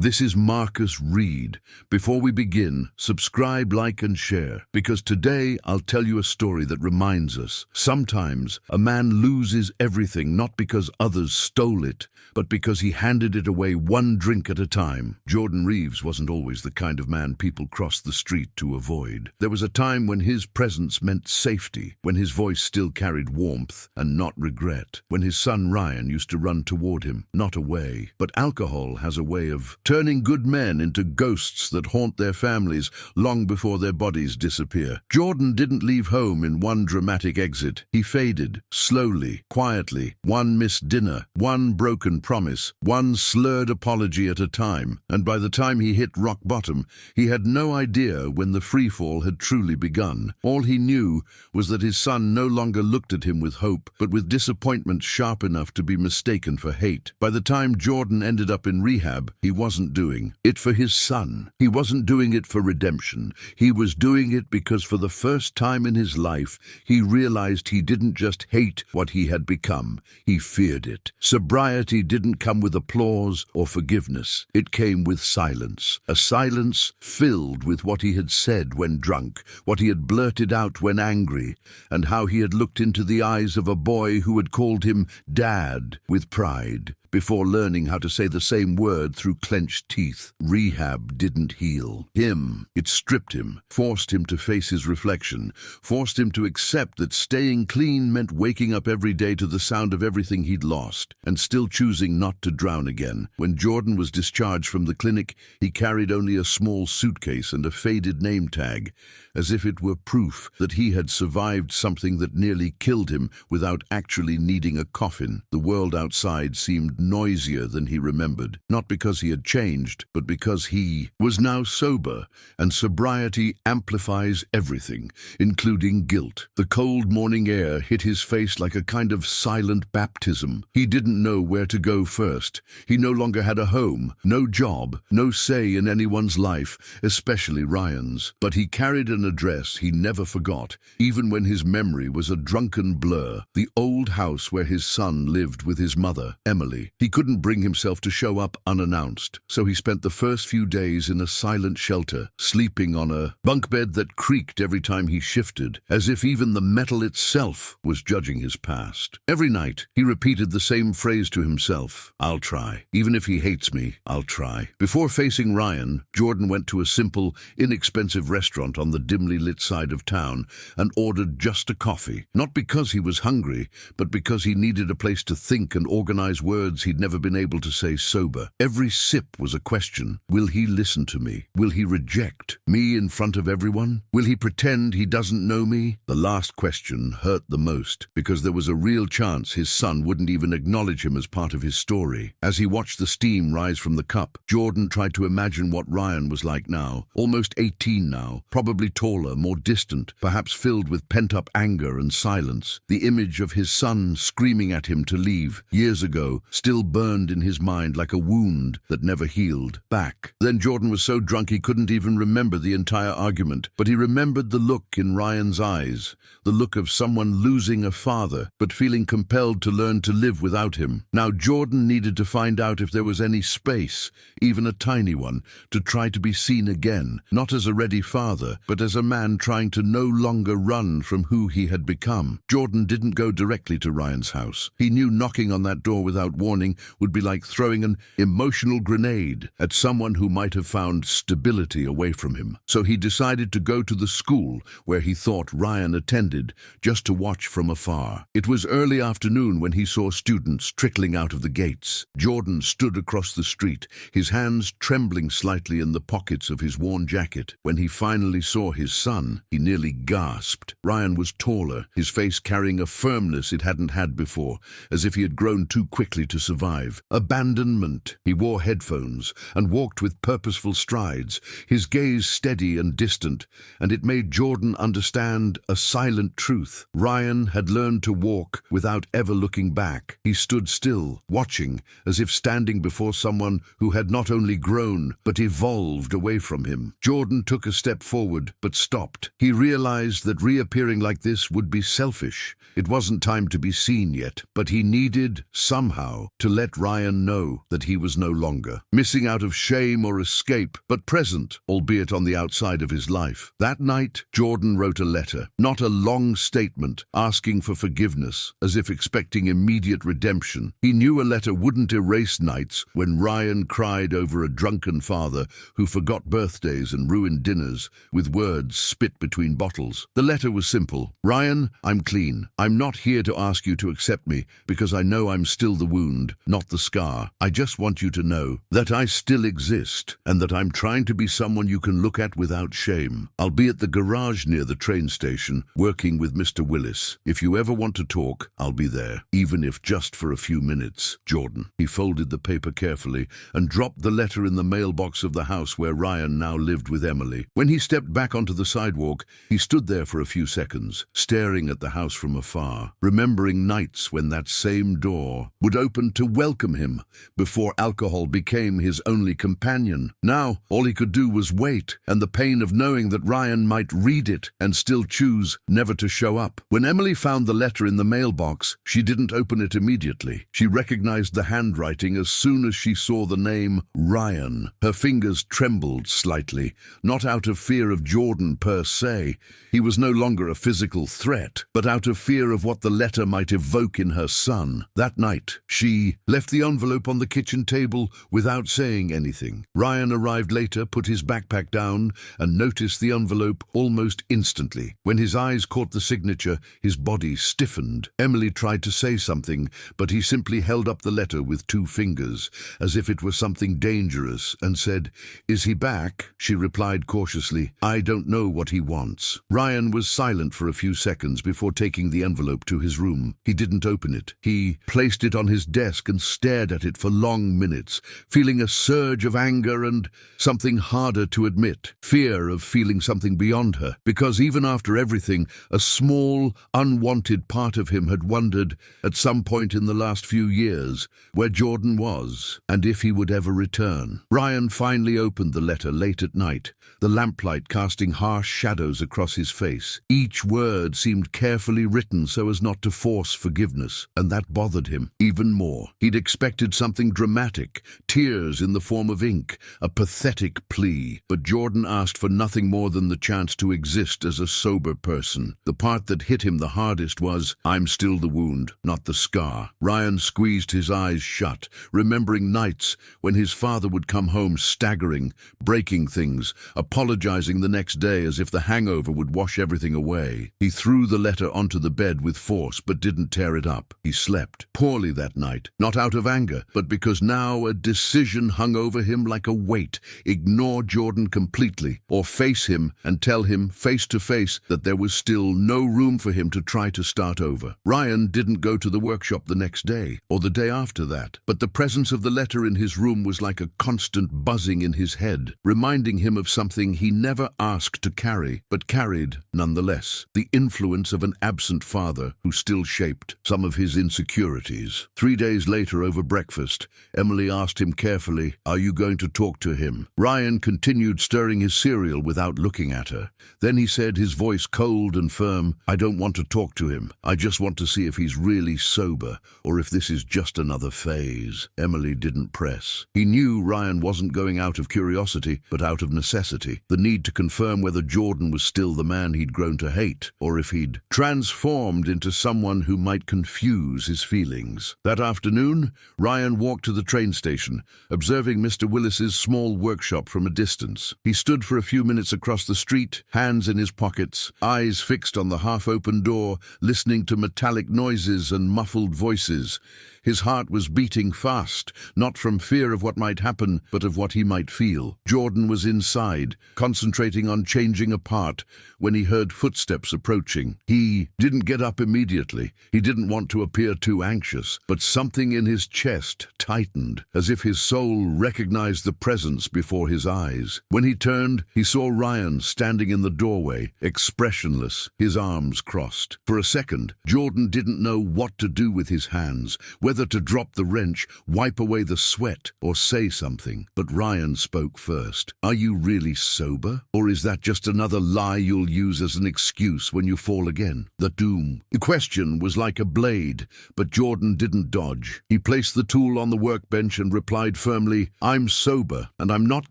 This is Marcus Reid. Before we begin, subscribe, like and share, because today I'll tell you a story that reminds us sometimes a man loses everything not because others stole it, but because he handed it away one drink at a time. Jordan Reeves wasn't always the kind of man people crossed the street to avoid. There was a time when his presence meant safety, when his voice still carried warmth and not regret, when his son Ryan used to run toward him, not away. But alcohol has a way of turning good men into ghosts that haunt their families long before their bodies disappear. Jordan didn't leave home in one dramatic exit. He faded, slowly, quietly, one missed dinner, one broken promise, one slurred apology at a time. And by the time he hit rock bottom, he had no idea when the freefall had truly begun. All he knew was that his son no longer looked at him with hope, but with disappointment sharp enough to be mistaken for hate. By the time Jordan ended up in rehab, he wasn't doing it for his son. He wasn't doing it for redemption. He was doing it because for the first time in his life, he realized he didn't just hate what he had become. He feared it. Sobriety didn't come with applause or forgiveness. It came with silence. A silence filled with what he had said when drunk, what he had blurted out when angry, and how he had looked into the eyes of a boy who had called him Dad with pride, before learning how to say the same word through clenched teeth. Rehab didn't heal him. It stripped him, forced him to face his reflection, forced him to accept that staying clean meant waking up every day to the sound of everything he'd lost, and still choosing not to drown again. When Jordan was discharged from the clinic, he carried only a small suitcase and a faded name tag, as if it were proof that he had survived something that nearly killed him without actually needing a coffin. The world outside seemed noisier than he remembered, not because he had changed, but because he was now sober, and sobriety amplifies everything, including guilt. The cold morning air hit his face like a kind of silent baptism. He didn't know where to go first. He no longer had a home, no job, no say in anyone's life, especially Ryan's. But he carried an address he never forgot, even when his memory was a drunken blur: the old house where his son lived with his mother, Emily. He couldn't bring himself to show up unannounced, so he spent the first few days in a silent shelter, sleeping on a bunk bed that creaked every time he shifted, as if even the metal itself was judging his past. Every night, he repeated the same phrase to himself: "I'll try. Even if he hates me, I'll try." Before facing Ryan, Jordan went to a simple, inexpensive restaurant on the dimly lit side of town and ordered just a coffee. Not because he was hungry, but because he needed a place to think and organize words he'd never been able to say sober. Every sip was a question. Will he listen to me? Will he reject me in front of everyone? Will he pretend he doesn't know me? The last question hurt the most, because there was a real chance his son wouldn't even acknowledge him as part of his story. As he watched the steam rise from the cup, Jordan tried to imagine what Ryan was like now, almost 18 now, probably taller, more distant, perhaps filled with pent-up anger and silence. The image of his son screaming at him to leave years ago still burned in his mind like a wound that never healed. Back then, Jordan was so drunk he couldn't even remember the entire argument, but he remembered the look in Ryan's eyes, the look of someone losing a father, but feeling compelled to learn to live without him. Now Jordan needed to find out if there was any space, even a tiny one, to try to be seen again, not as a ready father, but as a man trying to no longer run from who he had become. Jordan didn't go directly to Ryan's house. He knew knocking on that door without warning would be like throwing an emotional grenade at someone who might have found stability away from him. So he decided to go to the school where he thought Ryan attended, just to watch from afar. It was early afternoon when he saw students trickling out of the gates. Jordan stood across the street, his hands trembling slightly in the pockets of his worn jacket. When he finally saw his son, he nearly gasped. Ryan was taller, his face carrying a firmness it hadn't had before, as if he had grown too quickly to survive. Abandonment. He wore headphones and walked with purposeful strides, his gaze steady and distant, and it made Jordan understand a silent truth. Ryan had learned to walk without ever looking back. He stood still, watching, as if standing before someone who had not only grown, but evolved away from him. Jordan took a step forward, but stopped. He realized that reappearing like this would be selfish. It wasn't time to be seen yet, but he needed, somehow, to let Ryan know that he was no longer missing out of shame or escape, but present, albeit on the outside of his life. That night, Jordan wrote a letter, not a long statement, asking for forgiveness, as if expecting immediate redemption. He knew a letter wouldn't erase nights when Ryan cried over a drunken father who forgot birthdays and ruined dinners with words spit between bottles. The letter was simple. Ryan, I'm clean. I'm not here to ask you to accept me because I know I'm still the wound, not the scar. I just want you to know that I still exist and that I'm trying to be someone you can look at without shame. I'll be at the garage near the train station working with Mr. Willis. If you ever want to talk, I'll be there, even if just for a few minutes. Jordan. He folded the paper carefully and dropped the letter in the mailbox of the house where Ryan now lived with Emily. When he stepped back onto the sidewalk, he stood there for a few seconds, staring at the house from afar, remembering nights when that same door would open to welcome him before alcohol became his only companion. Now, all he could do was wait, and the pain of knowing that Ryan might read it and still choose never to show up. When Emily found the letter in the mailbox, she didn't open it immediately. She recognized the handwriting as soon as she saw the name Ryan. Her fingers trembled slightly, not out of fear of Jordan per se. He was no longer a physical threat, but out of fear of what the letter might evoke in her son. That night, she left the envelope on the kitchen table without saying anything. Ryan arrived later, put his backpack down, and noticed the envelope almost instantly. When his eyes caught the signature, his body stiffened. Emily tried to say something, but he simply held up the letter with 2 fingers, as if it was something dangerous, and said, "Is he back?" She replied cautiously, "I don't know what he wants." Ryan was silent for a few seconds before taking the envelope to his room. He didn't open it. He placed it on his desk and stared at it for long minutes, feeling a surge of anger and something harder to admit, fear of feeling something beyond her, because even after everything, a small, unwanted part of him had wondered, at some point in the last few years, where Jordan was, and if he would ever return. Ryan finally opened the letter late at night, the lamplight casting harsh shadows across his face. Each word seemed carefully written so as not to force forgiveness, and that bothered him even more. He'd expected something dramatic, tears in the form of ink, a pathetic plea, but Jordan asked for nothing more than the chance to exist as a sober person. The part that hit him the hardest was, "I'm still the wound, not the scar." Ryan squeezed his eyes shut, remembering nights when his father would come home staggering, breaking things, apologizing the next day as if the hangover would wash everything away. He threw the letter onto the bed with force but didn't tear it up. He slept poorly that night, not out of anger, but because now a decision hung over him like a weight: ignore Jordan completely, or face him and tell him face to face that there was still no room for him to try to start over. Ryan didn't go to the workshop the next day, or the day after that, but the presence of the letter in his room was like a constant buzzing in his head, reminding him of something he never asked to carry, but carried nonetheless: the influence of an absent father who still shaped some of his insecurities. 3 days later, over breakfast, Emily asked him carefully, "Are you going to talk to him?" Ryan continued stirring his cereal without looking at her. Then he said, his voice cold and firm, "I don't want to talk to him. I just want to see if he's really sober, or if this is just another phase." Emily didn't press. He knew Ryan wasn't going out of curiosity, but out of necessity, the need to confirm whether Jordan was still the man he'd grown to hate, or if he'd transformed into someone who might confuse his feelings. That afternoon, Ryan walked to the train station, observing Mr. Willis's small workshop from a distance. He stood for a few minutes across the street, hands in his pockets, eyes fixed on the half-open door, listening to metallic noises and muffled voices. His heart was beating fast, not from fear of what might happen, but of what he might feel. Jordan was inside, concentrating on changing a part, when he heard footsteps approaching. He didn't get up immediately. He didn't want to appear too anxious, but something in his chest tightened, as if his soul recognized the presence before his eyes. When he turned, he saw Ryan standing in the doorway, expressionless, his arms crossed. For a second, Jordan didn't know what to do with his hands, whether to drop the wrench, wipe away the sweat, or say something. But Ryan spoke first. "Are you really sober? Or is that just another lie you'll use as an excuse when you fall again?" The question was like a blade, but Jordan didn't dodge. He placed the tool on the workbench and replied firmly, "I'm sober, and I'm not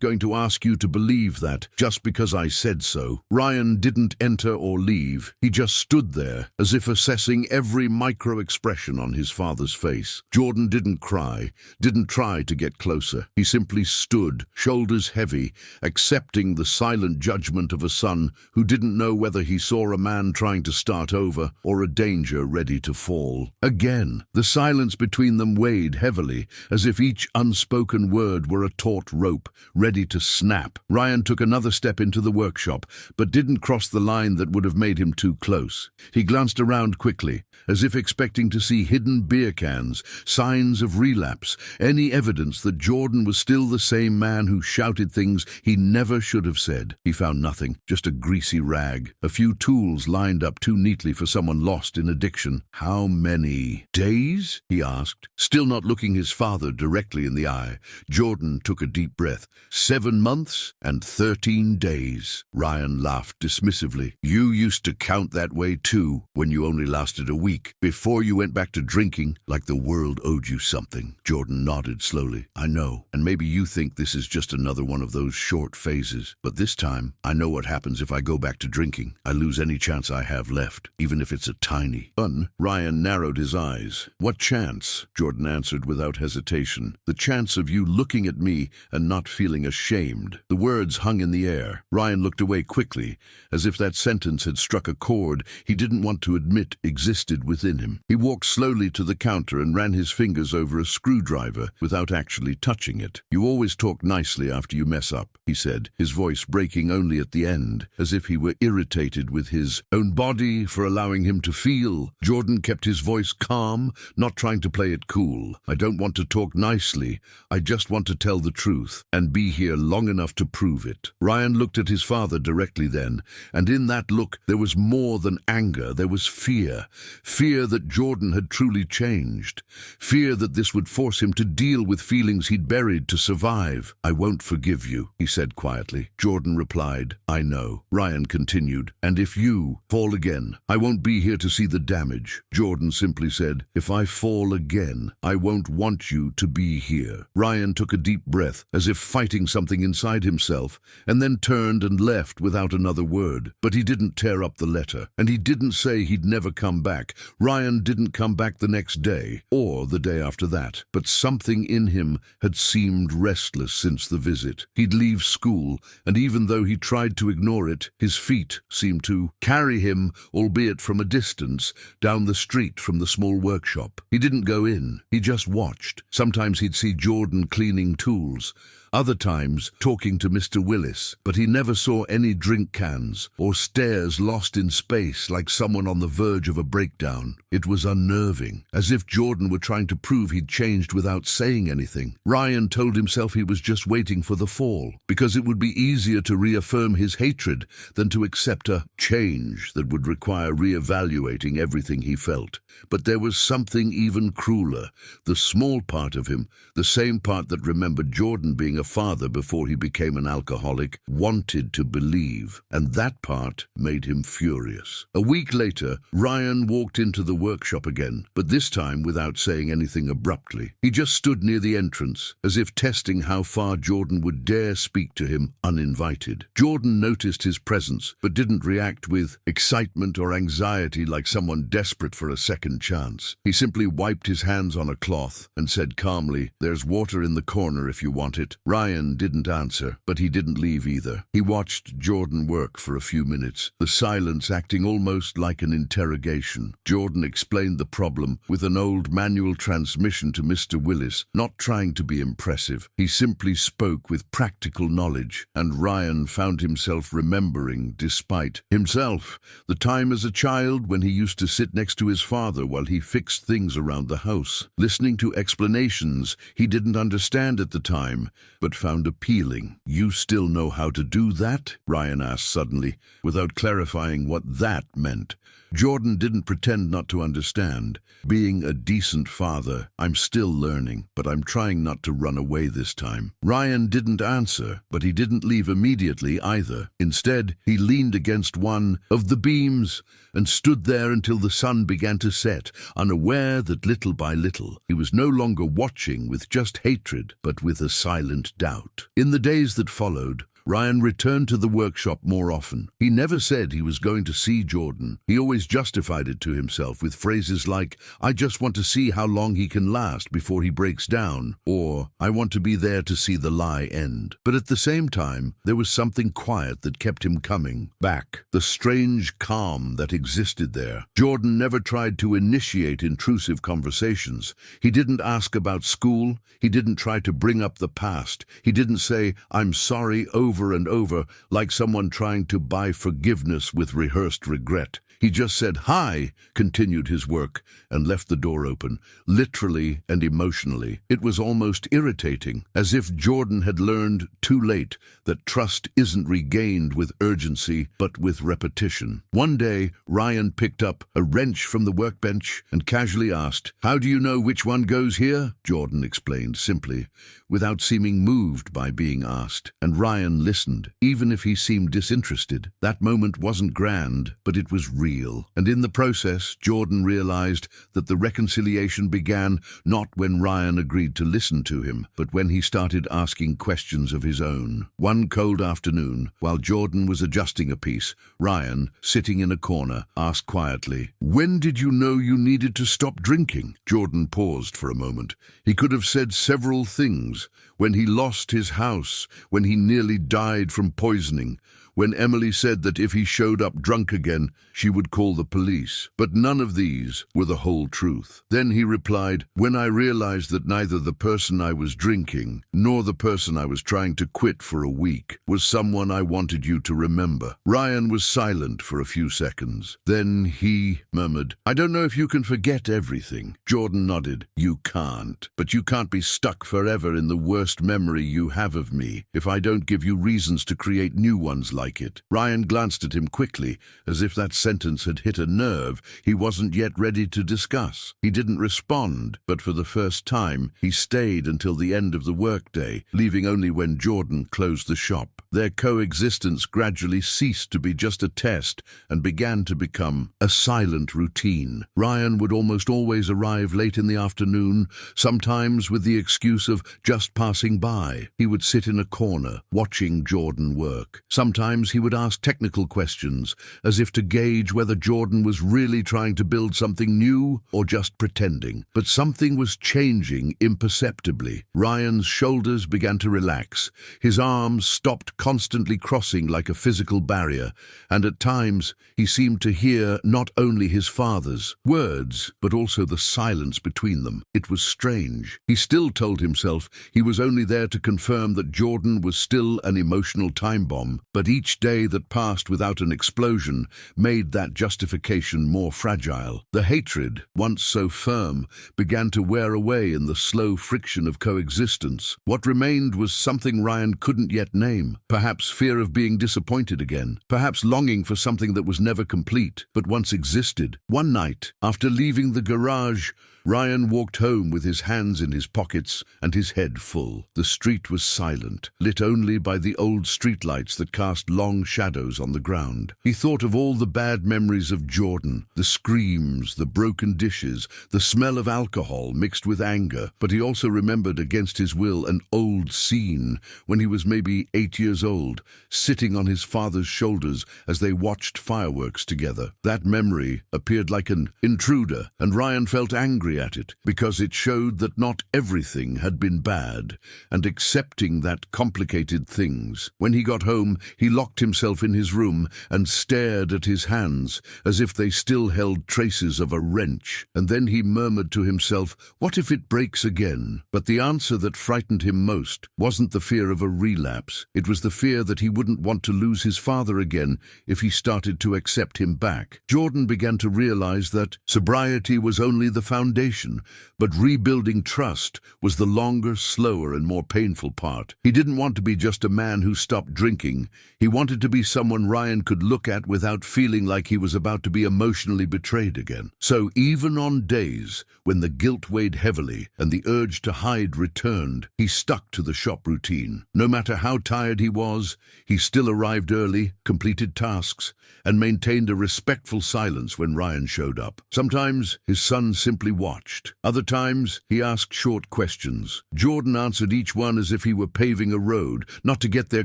going to ask you to believe that just because I said so." Ryan didn't enter or leave. He just stood there, as if assessing every micro-expression on his father's face. Jordan didn't cry, didn't try to get closer. He simply stood, shoulders heavy, accepting the silent judgment of a son who didn't know whether he saw a man trying to start over or a danger ready to fall. Again, the silence between them weighed heavily, as if each unspoken word were a taut rope, ready to snap. Ryan took another step into the workshop, but didn't cross the line that would have made him too close. He glanced around quickly, as if expecting to see hidden beer cans, signs of relapse, any evidence that Jordan was still the same man who shouted things he never should have said. He found nothing, just a greasy rag, a few tools lined up too neatly for someone lost in addiction. "How many days?" he asked, still not looking his father directly in the eye. Jordan took a deep breath. 7 months and 13 days. Ryan laughed dismissively. "You used to count that way too, when you only lasted a week, before you went back to drinking, like the world owed you something." Jordan nodded slowly. "I know, and maybe you think this is just another one of those short phases, but this time, I know what happens if I go back to drinking. I lose any chance I have left, even if it's a tiny one." Ryan narrowed his eyes. "What chance?" Jordan answered without hesitation. "The chance of you looking at me and not feeling ashamed." The words hung in the air. Ryan looked away quickly, as if that sentence had struck a chord he didn't want to admit existed within him. He walked slowly to the counter and ran his fingers over a screwdriver without actually touching it. "You always talk nicely after you mess up," he said, his voice breaking only at the end, as if he were irritated with his own body for allowing him to feel. Jordan kept his voice calm, not trying to play it cool. "I don't want to talk nicely. I just want to tell the truth, and be here long enough to prove it." Ryan looked at his father directly then, and in that look there was more than anger. There was fear. Fear that Jordan had truly changed. Fear that this would force him to deal with feelings he'd buried to survive. "I won't forgive you," he said quietly. Jordan replied, "I know." Ryan continued, "And if you fall again, I won't be here to see the damage." Jordan simply said, "If I fall again, I won't want you to be here." Ryan took a deep breath, as if fighting something inside himself, and then turned and left without another word. But he didn't tear up the letter, and he didn't say he'd never come back. Ryan didn't come back the next day, or the day after that, but something in him had seemed restless since the visit. He'd leave school, and even though he tried to ignore it, his feet seemed to carry him, albeit from a distance, down the street from the small workshop. He didn't go in, he just watched. Sometimes he'd see Jordan cleaning tools, other times talking to Mr. Willis, but he never saw any drink cans or stares lost in space like someone on the verge of a breakdown. It was unnerving, as if Jordan were trying to prove he'd changed without saying anything. Ryan told himself he was just waiting for the fall, because it would be easier to reaffirm his hatred than to accept a change that would require reevaluating everything he felt. But there was something even crueler. The small part of him, the same part that remembered Jordan being a father before he became an alcoholic, wanted to believe, and that part made him furious. A week later, Ryan walked into the workshop again, but this time without saying anything abruptly. He just stood near the entrance, as if testing how far Jordan would dare speak to him uninvited. Jordan noticed his presence, but didn't react with excitement or anxiety like someone desperate for a second chance. He simply wiped his hands on a cloth and said calmly, "There's water in the corner if you want it." Ryan didn't answer, but he didn't leave either. He watched Jordan work for a few minutes, the silence acting almost like an interrogation. Jordan explained the problem with an old manual transmission to Mr. Willis, not trying to be impressive. He simply spoke with practical knowledge, and Ryan found himself remembering, despite himself, the time as a child when he used to sit next to his father while he fixed things around the house, listening to explanations he didn't understand at the time, but found appealing. "You still know how to do that?" Ryan asked suddenly, without clarifying what that meant. Jordan didn't pretend not to understand. Being a decent father, I'm still learning, but I'm trying not to run away this time. Ryan didn't answer, but he didn't leave immediately either. Instead, he leaned against one of the beams and stood there until the sun began to set, unaware that little by little he was no longer watching with just hatred, but with a silent doubt. In the days that followed, Ryan returned to the workshop more often. He never said he was going to see Jordan. He always justified it to himself with phrases like, "I just want to see how long he can last before he breaks down," or "I want to be there to see the lie end." But at the same time, there was something quiet that kept him coming back, the strange calm that existed there. Jordan never tried to initiate intrusive conversations. He didn't ask about school. He didn't try to bring up the past. He didn't say, "I'm sorry," over and over, like someone trying to buy forgiveness with rehearsed regret. He just said, "Hi," continued his work, and left the door open, literally and emotionally. It was almost irritating, as if Jordan had learned too late that trust isn't regained with urgency, but with repetition. One day, Ryan picked up a wrench from the workbench and casually asked, "How do you know which one goes here?" Jordan explained simply, without seeming moved by being asked, and Ryan listened, even if he seemed disinterested. That moment wasn't grand, but it was real. And in the process, Jordan realized that the reconciliation began not when Ryan agreed to listen to him, but when he started asking questions of his own. One cold afternoon, while Jordan was adjusting a piece, Ryan, sitting in a corner, asked quietly, "When did you know you needed to stop drinking?" Jordan paused for a moment. He could have said several things. When he lost his house, when he nearly died from poisoning, when Emily said that if he showed up drunk again, she would call the police. But none of these were the whole truth. Then he replied, "When I realized that neither the person I was drinking, nor the person I was trying to quit for a week, was someone I wanted you to remember." Ryan was silent for a few seconds. Then he murmured, "I don't know if you can forget everything." Jordan nodded. "You can't. But you can't be stuck forever in the worst memory you have of me, if I don't give you reasons to create new ones like it." Ryan glanced at him quickly, as if that sentence had hit a nerve he wasn't yet ready to discuss. He didn't respond, but for the first time, he stayed until the end of the workday, leaving only when Jordan closed the shop. Their coexistence gradually ceased to be just a test and began to become a silent routine. Ryan would almost always arrive late in the afternoon, sometimes with the excuse of just passing by. He would sit in a corner, watching Jordan work. Sometimes he would ask technical questions, as if to gauge whether Jordan was really trying to build something new or just pretending. But something was changing imperceptibly. Ryan's shoulders began to relax. His arms stopped constantly crossing like a physical barrier, and at times he seemed to hear not only his father's words, but also the silence between them. It was strange. He still told himself he was only there to confirm that Jordan was still an emotional time bomb, but each day that passed without an explosion made that justification more fragile. The hatred, once so firm, began to wear away in the slow friction of coexistence. What remained was something Ryan couldn't yet name. Perhaps fear of being disappointed again. Perhaps longing for something that was never complete, but once existed. One night, after leaving the garage, Ryan walked home with his hands in his pockets and his head full. The street was silent, lit only by the old streetlights that cast long shadows on the ground. He thought of all the bad memories of Jordan, the screams, the broken dishes, the smell of alcohol mixed with anger. But he also remembered against his will an old scene when he was maybe 8 years old, sitting on his father's shoulders as they watched fireworks together. That memory appeared like an intruder, and Ryan felt angry at it, because it showed that not everything had been bad, and accepting that complicated things. When he got home, he locked himself in his room and stared at his hands, as if they still held traces of a wrench. And then he murmured to himself, "What if it breaks again?" But the answer that frightened him most wasn't the fear of a relapse. It was the fear that he wouldn't want to lose his father again if he started to accept him back. Jordan began to realize that sobriety was only the foundation foundation, but rebuilding trust was the longer, slower, and more painful part. He didn't want to be just a man who stopped drinking. He wanted to be someone Ryan could look at without feeling like he was about to be emotionally betrayed again. So even on days when the guilt weighed heavily and the urge to hide returned, he stuck to the shop routine. No matter how tired he was, he still arrived early, completed tasks, and maintained a respectful silence when Ryan showed up. Sometimes his son simply watched. Other times he asked short questions. Jordan answered each one as if he were paving a road, not to get there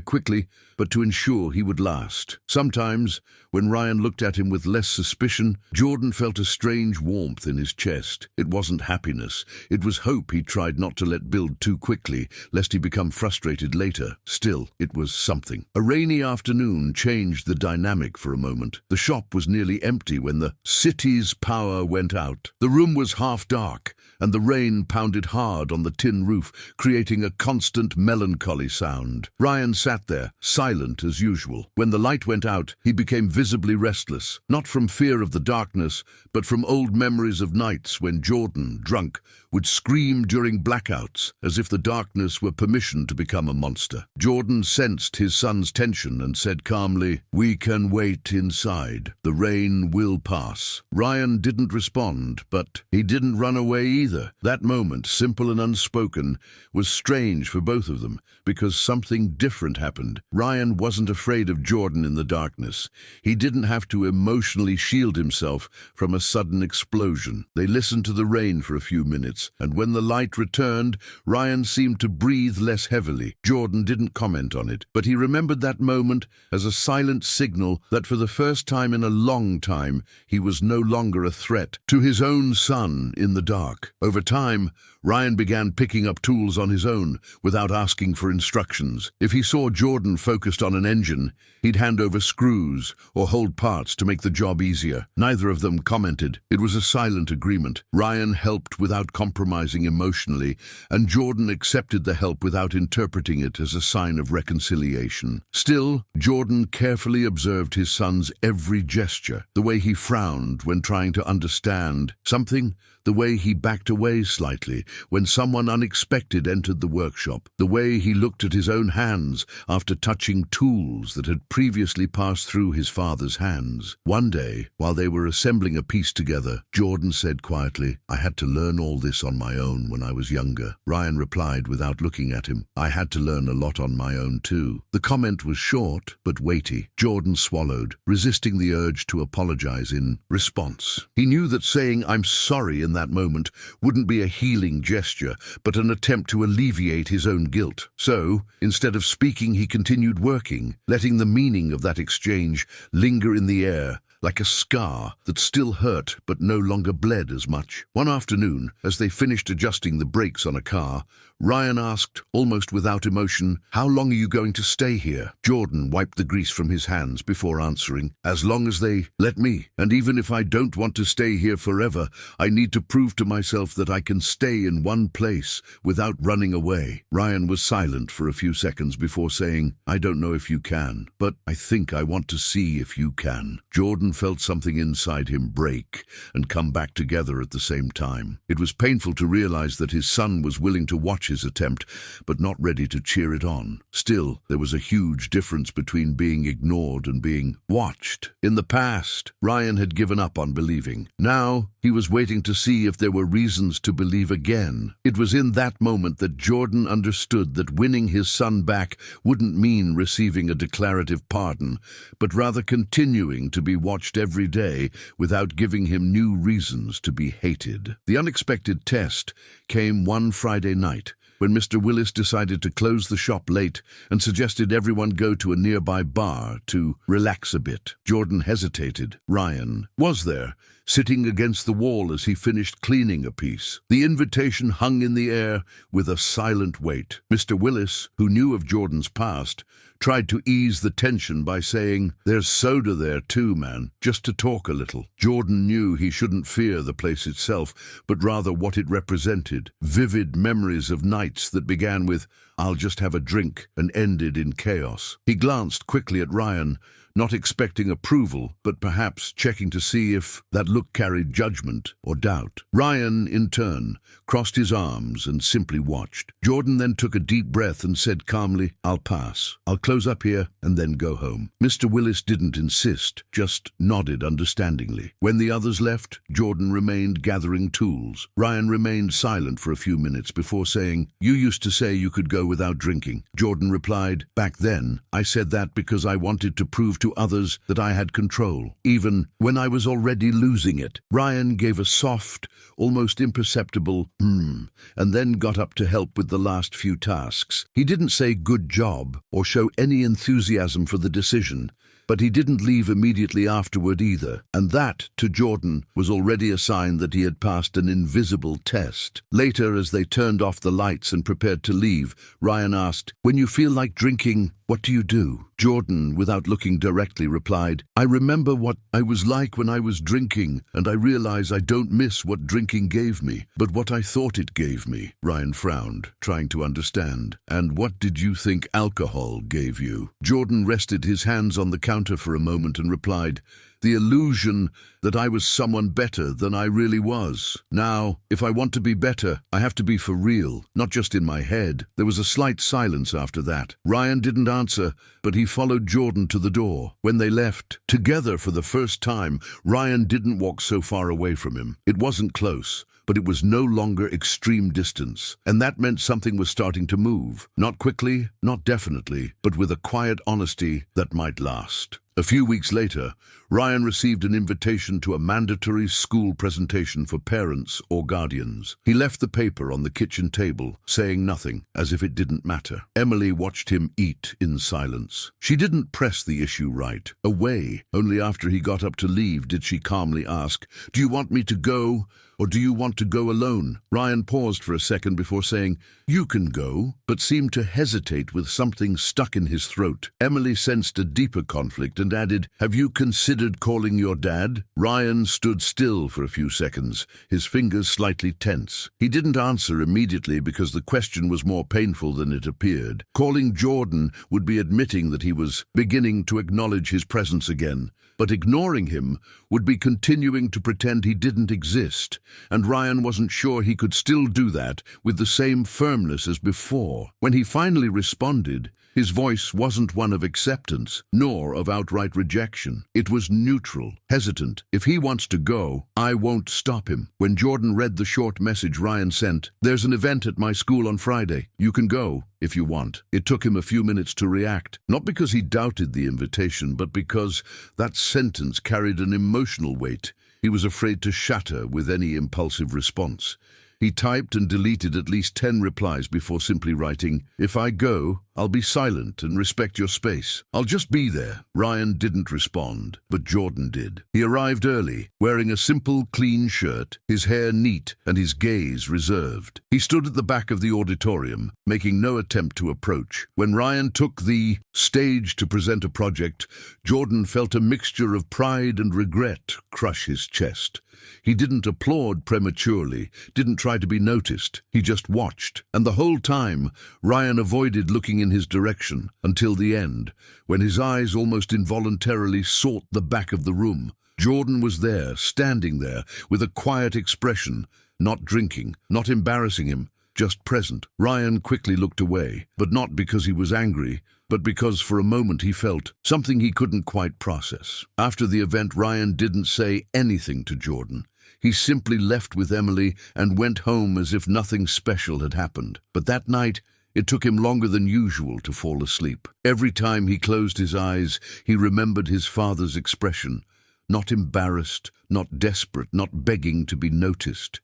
quickly, but to ensure he would last. Sometimes, when Ryan looked at him with less suspicion, Jordan felt a strange warmth in his chest. It wasn't happiness. It was hope he tried not to let build too quickly, lest he become frustrated later. Still, it was something. A rainy afternoon changed the dynamic for a moment. The shop was nearly empty when the city's power went out. The room was half dark, and the rain pounded hard on the tin roof, creating a constant melancholy sound. Ryan sat there, silent as usual. When the light went out, he became visibly restless, not from fear of the darkness, but from old memories of nights when Jordan, drunk, would scream during blackouts, as if the darkness were permission to become a monster. Jordan sensed his son's tension and said calmly, "We can wait inside. The rain will pass." Ryan didn't respond, but he didn't run away either. That moment, simple and unspoken, was strange for both of them, because something different happened. Ryan wasn't afraid of Jordan in the darkness. He didn't have to emotionally shield himself from a sudden explosion. They listened to the rain for a few minutes, and when the light returned, Ryan seemed to breathe less heavily. Jordan didn't comment on it, but he remembered that moment as a silent signal that for the first time in a long time, he was no longer a threat to his own son in the dark. Over time, Ryan began picking up tools on his own, without asking for instructions. If he saw Jordan focused on an engine, he'd hand over screws or hold parts to make the job easier. Neither of them commented. It was a silent agreement. Ryan helped without compromising emotionally, and Jordan accepted the help without interpreting it as a sign of reconciliation. Still, Jordan carefully observed his son's every gesture, the way he frowned when trying to understand something, the way he backed away slightly when someone unexpected entered the workshop, the way he looked at his own hands after touching tools that had previously passed through his father's hands. One day, while they were assembling a piece together, Jordan said quietly, "I had to learn all this on my own when I was younger." Ryan replied without looking at him, "I had to learn a lot on my own too." The comment was short but weighty. Jordan swallowed, resisting the urge to apologize in response. He knew that saying "I'm sorry" in that moment wouldn't be a healing gesture, but an attempt to alleviate his own guilt. So, instead of speaking, he continued working, letting the meaning of that exchange linger in the air, like a scar that still hurt but no longer bled as much. One afternoon, as they finished adjusting the brakes on a car, Ryan asked, almost without emotion, "How long are you going to stay here?" Jordan wiped the grease from his hands before answering, "As long as they let me. And even if I don't want to stay here forever, I need to prove to myself that I can stay in one place without running away." Ryan was silent for a few seconds before saying, "I don't know if you can, but I think I want to see if you can." Jordan felt something inside him break and come back together at the same time. It was painful to realize that his son was willing to watch his attempt, but not ready to cheer it on. Still, there was a huge difference between being ignored and being watched. In the past, Ryan had given up on believing. Now, he was waiting to see if there were reasons to believe again. It was in that moment that Jordan understood that winning his son back wouldn't mean receiving a declarative pardon, but rather continuing to be watched every day without giving him new reasons to be hated. The unexpected test came one Friday night, when Mr. Willis decided to close the shop late and suggested everyone go to a nearby bar to relax a bit. Jordan hesitated. Ryan was there, sitting against the wall as he finished cleaning a piece. The invitation hung in the air with a silent weight. Mr. Willis, who knew of Jordan's past, tried to ease the tension by saying, "There's soda there too, man, just to talk a little." Jordan knew he shouldn't fear the place itself, but rather what it represented. Vivid memories of nights fights that began with, "I'll just have a drink," and ended in chaos. He glanced quickly at Ryan, not expecting approval, but perhaps checking to see if that look carried judgment or doubt. Ryan, in turn, crossed his arms and simply watched. Jordan then took a deep breath and said calmly, "I'll pass. I'll close up here and then go home." Mr. Willis didn't insist, just nodded understandingly. When the others left, Jordan remained gathering tools. Ryan remained silent for a few minutes before saying, "You used to say you could go without drinking." Jordan replied, "Back then, I said that because I wanted to prove to others that I had control, even when I was already losing it." Ryan gave a soft, almost imperceptible and then got up to help with the last few tasks. He didn't say "good job" or show any enthusiasm for the decision, but he didn't leave immediately afterward either, and that, to Jordan, was already a sign that he had passed an invisible test. Later, as they turned off the lights and prepared to leave, Ryan asked, "When you feel like drinking, what do you do?" Jordan, without looking directly, replied, "I remember what I was like when I was drinking, and I realize I don't miss what drinking gave me, but what I thought it gave me." Ryan frowned, trying to understand. "And what did you think alcohol gave you?" Jordan rested his hands on the counter for a moment and replied, "The illusion that I was someone better than I really was. Now, if I want to be better, I have to be for real, not just in my head." There was a slight silence after that. Ryan didn't answer, but he followed Jordan to the door. When they left, together for the first time, Ryan didn't walk so far away from him. It wasn't close, but it was no longer extreme distance, and that meant something was starting to move. Not quickly, not definitely, but with a quiet honesty that might last. A few weeks later, Ryan received an invitation to a mandatory school presentation for parents or guardians. He left the paper on the kitchen table, saying nothing, as if it didn't matter. Emily watched him eat in silence. She didn't press the issue right away. Only after he got up to leave did she calmly ask, "Do you want me to go, or do you want to go alone?" Ryan paused for a second before saying, "You can go," but seemed to hesitate with something stuck in his throat. Emily sensed a deeper conflict and added, "Have you considered calling your dad?" Ryan stood still for a few seconds, his fingers slightly tense. He didn't answer immediately because the question was more painful than it appeared. Calling Jordan would be admitting that he was beginning to acknowledge his presence again. But ignoring him would be continuing to pretend he didn't exist, and Ryan wasn't sure he could still do that with the same firmness as before. When he finally responded, his voice wasn't one of acceptance, nor of outright rejection. It was neutral, hesitant. "If he wants to go, I won't stop him." When Jordan read the short message Ryan sent, "There's an event at my school on Friday. You can go if you want." It took him a few minutes to react, not because he doubted the invitation, but because that sentence carried an emotional weight he was afraid to shatter with any impulsive response. He typed and deleted at least 10 replies before simply writing, "If I go, I'll be silent and respect your space. I'll just be there." Ryan didn't respond, but Jordan did. He arrived early, wearing a simple, clean shirt, his hair neat and his gaze reserved. He stood at the back of the auditorium, making no attempt to approach. When Ryan took the stage to present a project, Jordan felt a mixture of pride and regret crush his chest. He didn't applaud prematurely, didn't try to be noticed. He just watched. And the whole time, Ryan avoided looking in his direction until the end, when his eyes almost involuntarily sought the back of the room. Jordan was there, standing there, with a quiet expression, not drinking, not embarrassing him, just present. Ryan quickly looked away, but not because he was angry, but because for a moment he felt something he couldn't quite process. After the event, Ryan didn't say anything to Jordan. He simply left with Emily and went home as if nothing special had happened. But that night, it took him longer than usual to fall asleep. Every time he closed his eyes, he remembered his father's expression. Not embarrassed, not desperate, not begging to be noticed.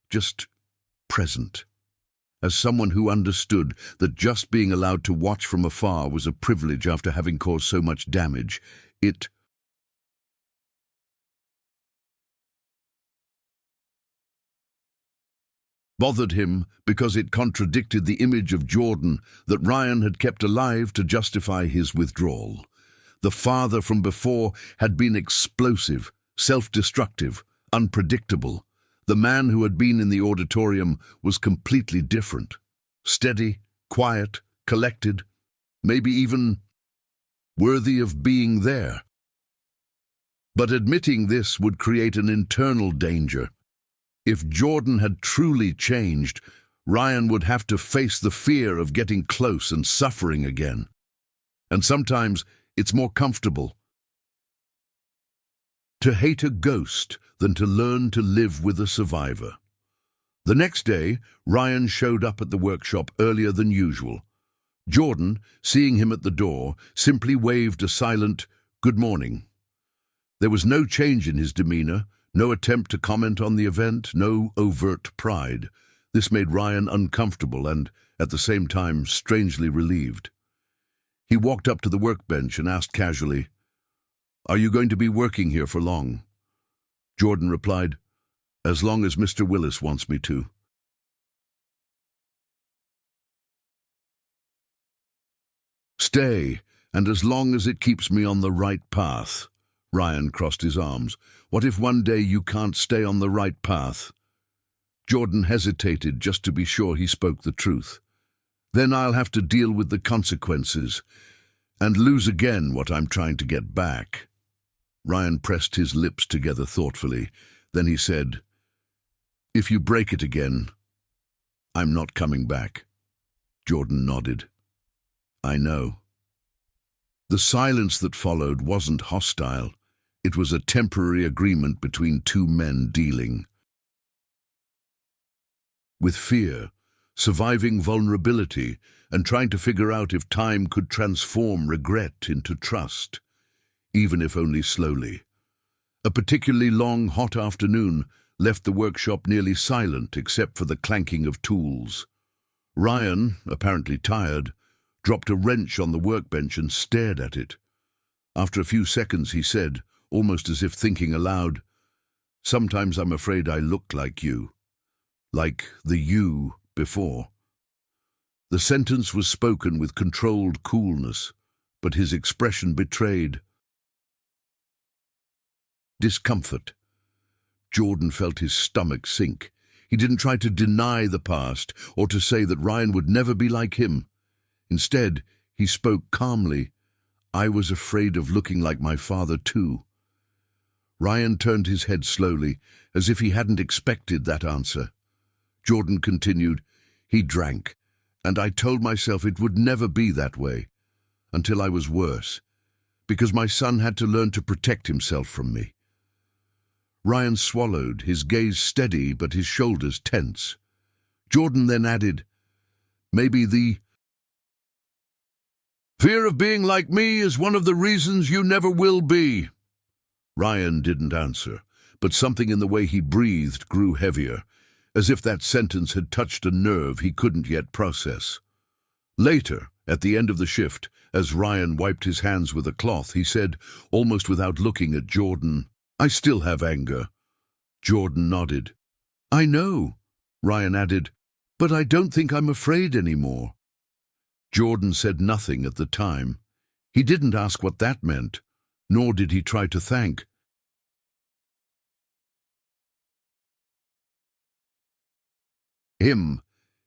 Just present. As someone who understood that just being allowed to watch from afar was a privilege after having caused so much damage, it bothered him because it contradicted the image of Jordan that Ryan had kept alive to justify his withdrawal. The father from before had been explosive, self-destructive, unpredictable. The man who had been in the auditorium was completely different. Steady, quiet, collected, maybe even worthy of being there. But admitting this would create an internal danger. If Jordan had truly changed, Ryan would have to face the fear of getting close and suffering again. And sometimes it's more comfortable to hate a ghost than to learn to live with a survivor. The next day, Ryan showed up at the workshop earlier than usual. Jordan, seeing him at the door, simply waved a silent "good morning." There was no change in his demeanor, no attempt to comment on the event, no overt pride. This made Ryan uncomfortable and, at the same time, strangely relieved. He walked up to the workbench and asked casually, "Are you going to be working here for long?" Jordan replied, "As long as Mr. Willis wants me to." "Stay, and as long as it keeps me on the right path." Ryan crossed his arms. "What if one day you can't stay on the right path?" Jordan hesitated just to be sure he spoke the truth. "Then I'll have to deal with the consequences and lose again what I'm trying to get back." Ryan pressed his lips together thoughtfully. Then he said, "If you break it again, I'm not coming back." Jordan nodded. "I know." The silence that followed wasn't hostile. It was a temporary agreement between two men dealing with fear, surviving vulnerability, and trying to figure out if time could transform regret into trust, even if only slowly. A particularly long, hot afternoon left the workshop nearly silent except for the clanking of tools. Ryan, apparently tired, dropped a wrench on the workbench and stared at it. After a few seconds he said, almost as if thinking aloud, "Sometimes I'm afraid I look like you. Like the you before." The sentence was spoken with controlled coolness, but his expression betrayed discomfort. Jordan felt his stomach sink. He didn't try to deny the past or to say that Ryan would never be like him. Instead, he spoke calmly. "I was afraid of looking like my father too." Ryan turned his head slowly, as if he hadn't expected that answer. Jordan continued, "He drank, and I told myself it would never be that way, until I was worse, because my son had to learn to protect himself from me." Ryan swallowed, his gaze steady but his shoulders tense. Jordan then added, "Maybe the fear of being like me is one of the reasons you never will be." Ryan didn't answer, but something in the way he breathed grew heavier, as if that sentence had touched a nerve he couldn't yet process. Later, at the end of the shift, as Ryan wiped his hands with a cloth, he said, almost without looking at Jordan, "I still have anger." Jordan nodded. "I know," Ryan added, "but I don't think I'm afraid anymore." Jordan said nothing at the time. He didn't ask what that meant, nor did he try to thank him.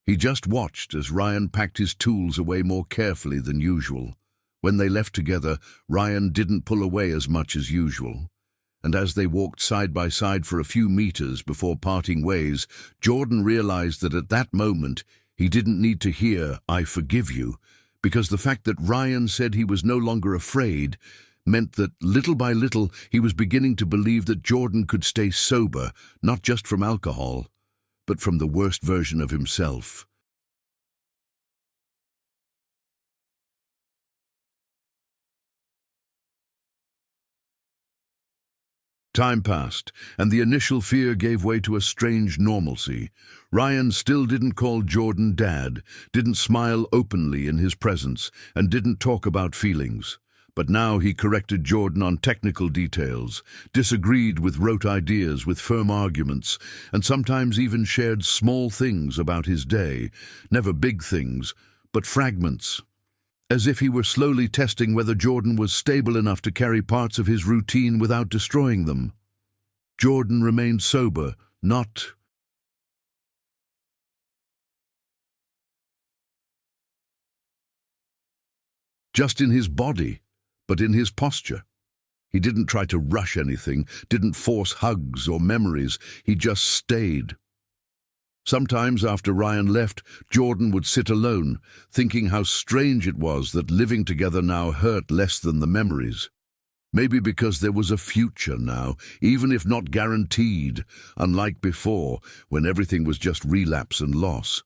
He just watched as Ryan packed his tools away more carefully than usual. When they left together, Ryan didn't pull away as much as usual. And as they walked side by side for a few meters before parting ways, Jordan realized that at that moment he didn't need to hear, "I forgive you," because the fact that Ryan said he was no longer afraid meant that little by little he was beginning to believe that Jordan could stay sober, not just from alcohol, but from the worst version of himself. Time passed, and the initial fear gave way to a strange normalcy. Ryan still didn't call Jordan Dad, didn't smile openly in his presence, and didn't talk about feelings. But now he corrected Jordan on technical details, disagreed with rote ideas with firm arguments, and sometimes even shared small things about his day. Never big things, but fragments. As if he were slowly testing whether Jordan was stable enough to carry parts of his routine without destroying them. Jordan remained sober, not just in his body, but in his posture. He didn't try to rush anything, didn't force hugs or memories, he just stayed. Sometimes after Ryan left, Jordan would sit alone, thinking how strange it was that living together now hurt less than the memories. Maybe because there was a future now, even if not guaranteed, unlike before, when everything was just relapse and loss.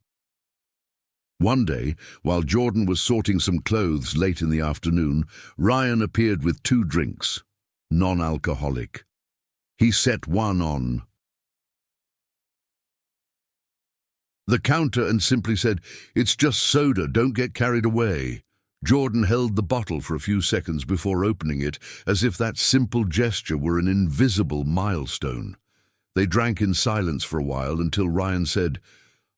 One day, while Jordan was sorting some clothes late in the afternoon, Ryan appeared with 2 drinks, non-alcoholic. He set one on the counter and simply said, "It's just soda, don't get carried away." Jordan held the bottle for a few seconds before opening it, as if that simple gesture were an invisible milestone. They drank in silence for a while until Ryan said,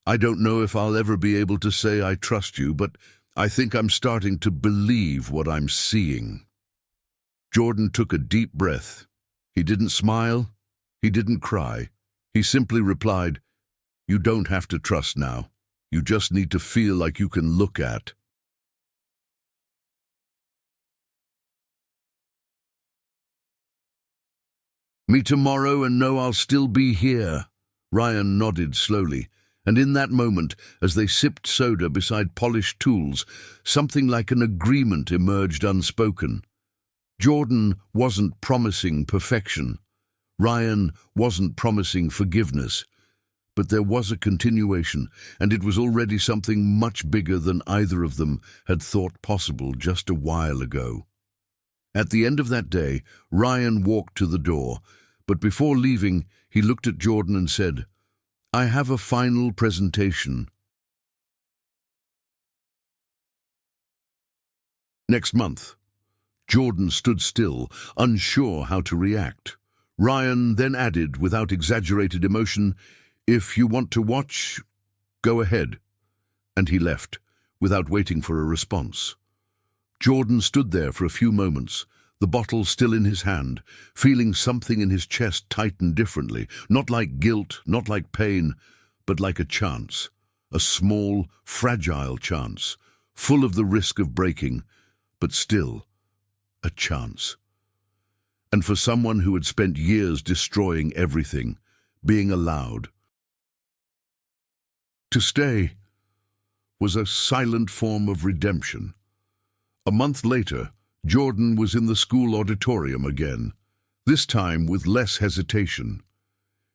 "I don't know if I'll ever be able to say I trust you, but I think I'm starting to believe what I'm seeing." Jordan took a deep breath. He didn't smile. He didn't cry. He simply replied, "You don't have to trust now. You just need to feel like you can look at." "Me tomorrow and know I'll still be here." Ryan nodded slowly. And in that moment, as they sipped soda beside polished tools, something like an agreement emerged unspoken. Jordan wasn't promising perfection. Ryan wasn't promising forgiveness. But there was a continuation, and it was already something much bigger than either of them had thought possible just a while ago. At the end of that day, Ryan walked to the door, but before leaving, he looked at Jordan and said, "I have a final presentation next month." Jordan stood still, unsure how to react. Ryan then added, without exaggerated emotion, "If you want to watch, go ahead." And he left, without waiting for a response. Jordan stood there for a few moments, the bottle still in his hand, feeling something in his chest tighten differently, not like guilt, not like pain, but like a chance, a small, fragile chance, full of the risk of breaking, but still a chance. And for someone who had spent years destroying everything, being allowed to stay was a silent form of redemption. A month later, Jordan was in the school auditorium again, this time with less hesitation.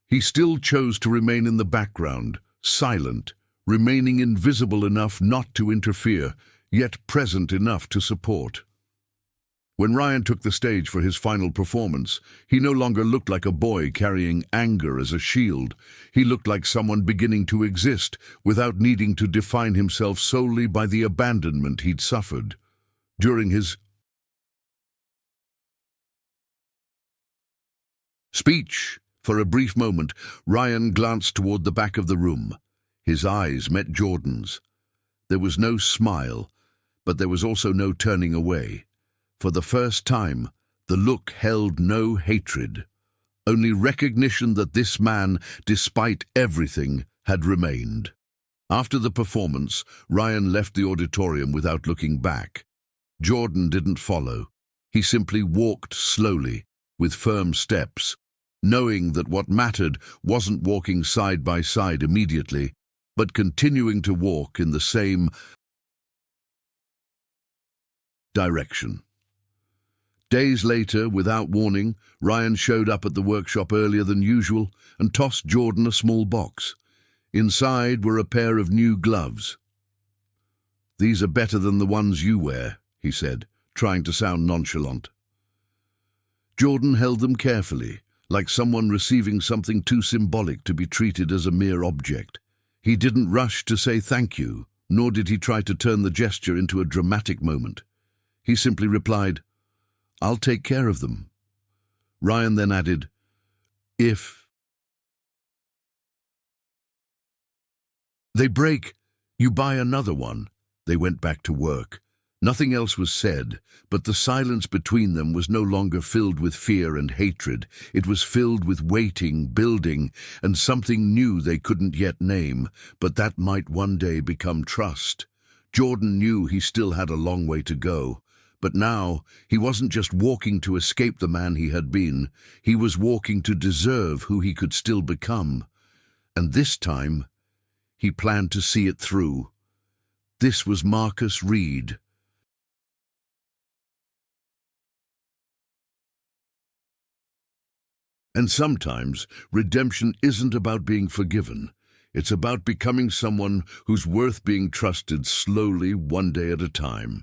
He still chose to remain in the background, silent, remaining invisible enough not to interfere, yet present enough to support. When Ryan took the stage for his final performance, he no longer looked like a boy carrying anger as a shield. He looked like someone beginning to exist without needing to define himself solely by the abandonment he'd suffered. During his speech, for a brief moment, Ryan glanced toward the back of the room. His eyes met Jordan's. There was no smile, but there was also no turning away. For the first time, the look held no hatred, only recognition that this man, despite everything, had remained. After the performance, Ryan left the auditorium without looking back. Jordan didn't follow. He simply walked slowly, with firm steps, knowing that what mattered wasn't walking side by side immediately, but continuing to walk in the same direction. Days later, without warning, Ryan showed up at the workshop earlier than usual and tossed Jordan a small box. Inside were a pair of new gloves. "These are better than the ones you wear," he said, trying to sound nonchalant. Jordan held them carefully, like someone receiving something too symbolic to be treated as a mere object. He didn't rush to say thank you, nor did he try to turn the gesture into a dramatic moment. He simply replied, "I'll take care of them." Ryan then added, "If they break, you buy another one." They went back to work. Nothing else was said, but the silence between them was no longer filled with fear and hatred. It was filled with waiting, building, and something new they couldn't yet name, but that might one day become trust. Jordan knew he still had a long way to go, but now he wasn't just walking to escape the man he had been, he was walking to deserve who he could still become. And this time, he planned to see it through. This was Marcus Reid. And sometimes, redemption isn't about being forgiven. It's about becoming someone who's worth being trusted slowly, one day at a time.